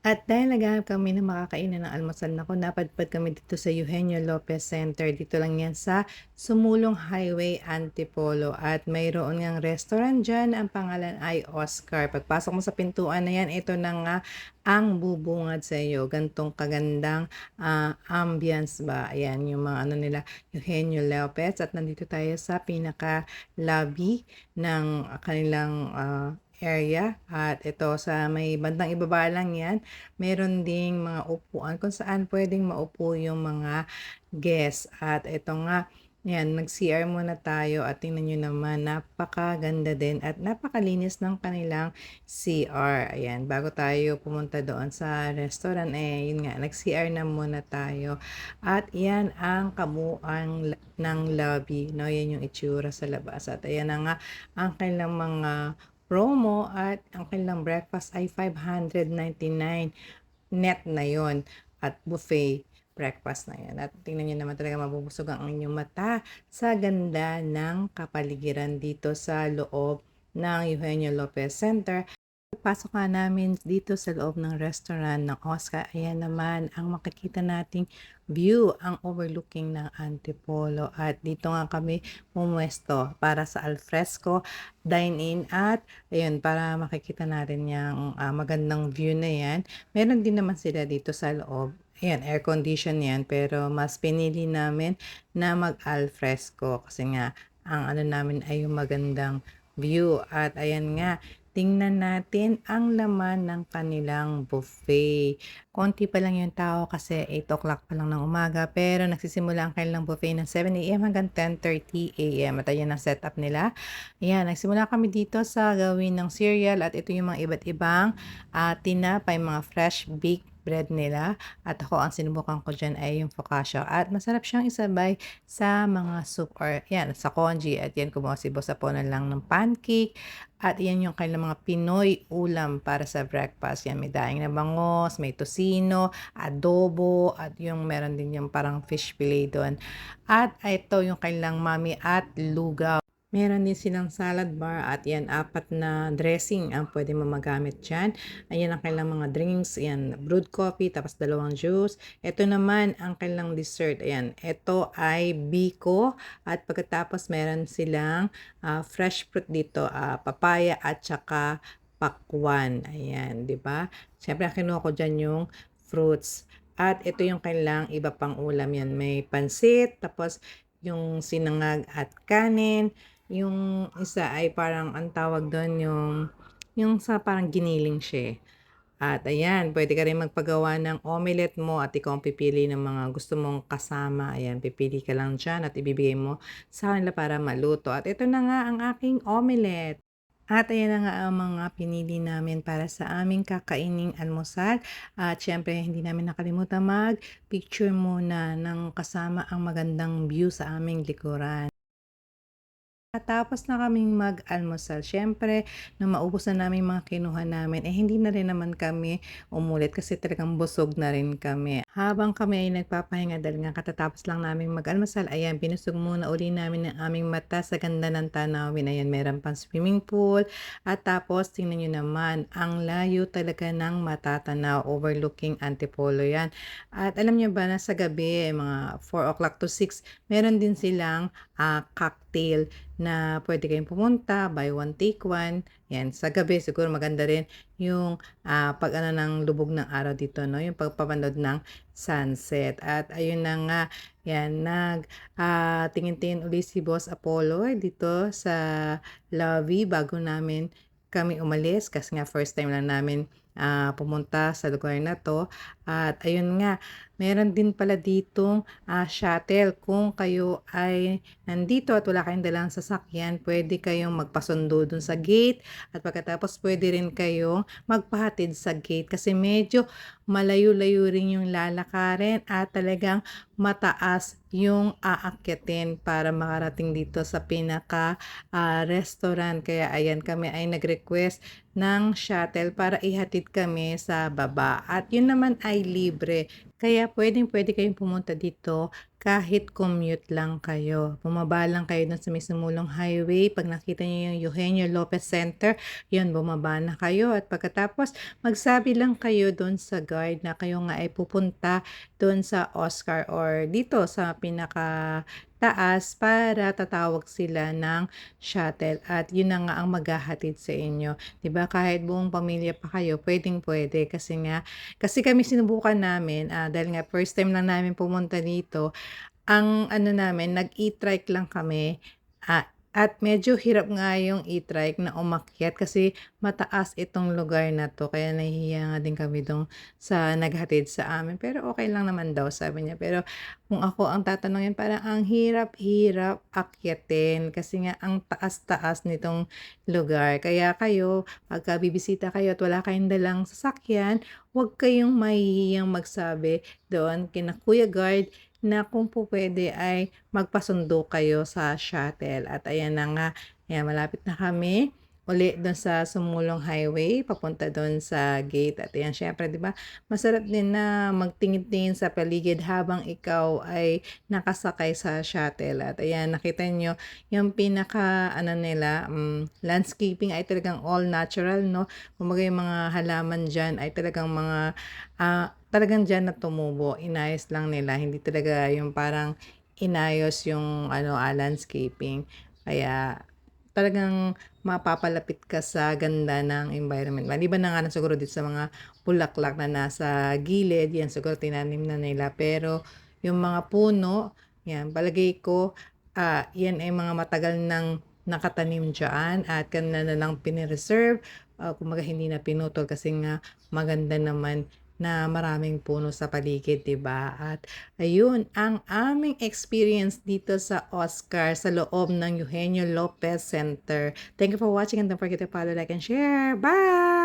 At dahil naghahanap kami ng makakainan ng almusal, naku napadpad kami dito sa Eugenio Lopez Center. Dito lang yan sa Sumulong Highway, Antipolo. At mayroon ngang restaurant dyan, ang pangalan ay Oscar. Pagpasok mo sa pintuan na yan, ito na nga ang bubungad sa iyo. Gantong kagandang ambience ba? Ayan, yung mga ano nila, Eugenio Lopez. At nandito tayo sa pinaka-lobby ng kanilang area. At ito sa may bandang ibaba lang yan, meron ding mga upuan kung saan pwedeng maupo yung mga guests. At ito nga, yan, nag-CR muna tayo at tingnan nyo naman, napakaganda din at napakalinis ng kanilang CR. Ayan, bago tayo pumunta doon sa restaurant, yun nga, nag-CR na muna tayo. At yan ang kabuuan ng lobby, no? Yan yung itsura sa labas. At ayan na nga, ang kanilang mga promo at ang kanilang breakfast ay 599 net na yon at buffet breakfast na yan. At tingnan nyo naman talaga mabubusog ang inyong mata sa ganda ng kapaligiran dito sa loob ng Eugenio Lopez Center. Pagpasok nga namin dito sa loob ng restaurant ng Oscar, ayan naman ang makikita nating view, ang overlooking ng Antipolo. At dito nga kami pumwesto para sa alfresco dine-in at ayun, para makikita natin yung magandang view na yan. Meron din naman sila dito sa loob. Ayan, air condition yan, pero mas pinili namin na mag-alfresco kasi nga ang ano namin ay yung magandang view. At ayan nga, tingnan natin ang laman ng kanilang buffet. Konti pa lang yung tao kasi 8 o'clock pa lang ng umaga, pero nagsisimula ang kanilang buffet ng 7 AM hanggang 10:30 AM. At ayan ang setup nila. Ayan, nagsimula kami dito sa gawin ng cereal at ito yung mga iba't ibang tinapay, mga fresh baked bread nila. At ako, ang sinubukan ko dyan ay yung focaccia. At masarap siyang isabay sa mga soup or yan, sa congee. At yan, kumuha si Boss Apo na lang ng pancake. At yan yung kanilang mga Pinoy ulam para sa breakfast. Yan, may daing na bangos, may tosino, adobo, at yung meron din yung parang fish fillet doon. At ito yung kanilang mami at lugaw. Meron din silang salad bar at yan, 4 na dressing ang pwede mo magamit dyan. Ayan ang kailang mga drinks. Ayan, brewed coffee, tapos 2 juice. Ito naman ang kailang dessert. Ayan, ito ay biko. At pagkatapos meron silang fresh fruit dito, papaya at saka pakwan. Ayan, di ba? Siyempre, kinuha ko dyan yung fruits. At ito yung kailang iba pang ulam yan. May pansit, tapos yung sinangag at kanin. Yung isa ay parang ang tawag doon yung sa parang giniling siya. At ayan, pwede ka rin magpagawa ng omelette mo at ikaw ang pipili ng mga gusto mong kasama. Ayan, pipili ka lang dyan at ibibigay mo sa kanila para maluto. At ito na nga ang aking omelette. At ayan na nga ang mga pinili namin para sa aming kakaining almusal. At syempre, hindi namin nakalimutan mag-picture muna ng kasama ang magandang view sa aming likuran. Tapos na kaming mag-almusal, siyempre nung maubos na namin mga kinuha namin, hindi na rin naman kami umulit kasi talagang busog na rin kami. Habang kami ay nagpapahinga dahil nga katatapos lang namin mag-almusal, ayan, binusog muna uli namin ang aming mata sa ganda ng tanawin. Ayan, meron pang swimming pool. At tapos, tingnan nyo naman, ang layo talaga ng matatanaw, overlooking Antipolo yan. At alam nyo ba na sa gabi, mga 4 o'clock to 6, meron din silang cocktail na pwede kayong pumunta, buy one take one. Yan, sa gabi siguro maganda rin yung pag ano ng lubog ng araw dito, no? Yung pagpapanood ng sunset. At ayun na nga, yan, tingin-tingin uli si Boss Apollo dito sa lobby bago namin kami umalis kasi nga first time lang namin pumunta sa lugar na to. At ayun nga, meron din pala ditong shuttle. Kung kayo ay nandito at wala kayong dalang sasakyan, pwede kayong magpasundo dun sa gate at pagkatapos pwede rin kayong magpahatid sa gate kasi medyo malayo-layo rin yung lalakarin at talagang mataas yung aakyatin para makarating dito sa pinaka restaurant. Kaya ayan, kami ay nag-request ng shuttle para ihatid kami sa baba. At yun naman ay libre. Kaya puwedeng-puwede kayong pumunta dito kahit commute lang kayo. Bumaba lang kayo dun sa may sumulong highway, 'pag nakita niyo yung Eugenio Lopez Center, yun bumaba na kayo at pagkatapos magsabi lang kayo dun sa guard na kayo nga ay pupunta dun sa Oscar or dito sa pinakataas para tatawag sila ng shuttle at yun na nga ang maghahatid sa inyo. 'Di ba kahit buong pamilya pa kayo puwedeng-puwede kasi kami sinubukan namin, dahil nga first time lang namin pumunta dito, ang ano namin nag-e-trike lang kami, at medyo hirap nga yung e-trike na umakyat kasi mataas itong lugar na 'to kaya nahihiya nga din kami dun sa naghatid sa amin. Pero okey lang naman daw sabi niya. Pero kung ako ang tatanungin parang ang hirap-hirap akyatin kasi nga ang taas-taas nitong lugar. Kaya kayo pagka bibisita kayo at wala kayong dalang sasakyan, huwag kayong mahihiyang magsabi doon kina Kuya Guard na kung pupuwede ay magpasundo kayo sa shuttle at ayan na nga, ayan malapit na kami uli dun sa sumulong highway papunta dun sa gate at ayan siyempre 'di ba masarap din na magtingin-tingin sa paligid habang ikaw ay nakasakay sa shuttle at ayan nakita niyo yung pinaka-ano nila, landscaping ay talagang all natural 'no. Kumbaga yung mga halaman diyan ay talagang mga, talagang diyan na tumubo, inayos lang nila, hindi talaga yung parang inayos yung ano, landscaping. Kaya talagang mapapalapit ka sa ganda ng environment. Maliban na nga lang siguro dito sa mga bulaklak na nasa gilid, 'yan siguro tinanim na nila. Pero yung mga puno, 'yan palagay ko, 'yan ay mga matagal ng nakatanim diyaan at kanila na lang pini-reserve, kumbaga hindi na pinutol kasi nga maganda naman na maraming puno sa paligid, 'di ba? At ayun, ang aming experience dito sa Oscar sa loob ng Eugenio Lopez Center. Thank you for watching and don't forget to follow, like, and share. Bye!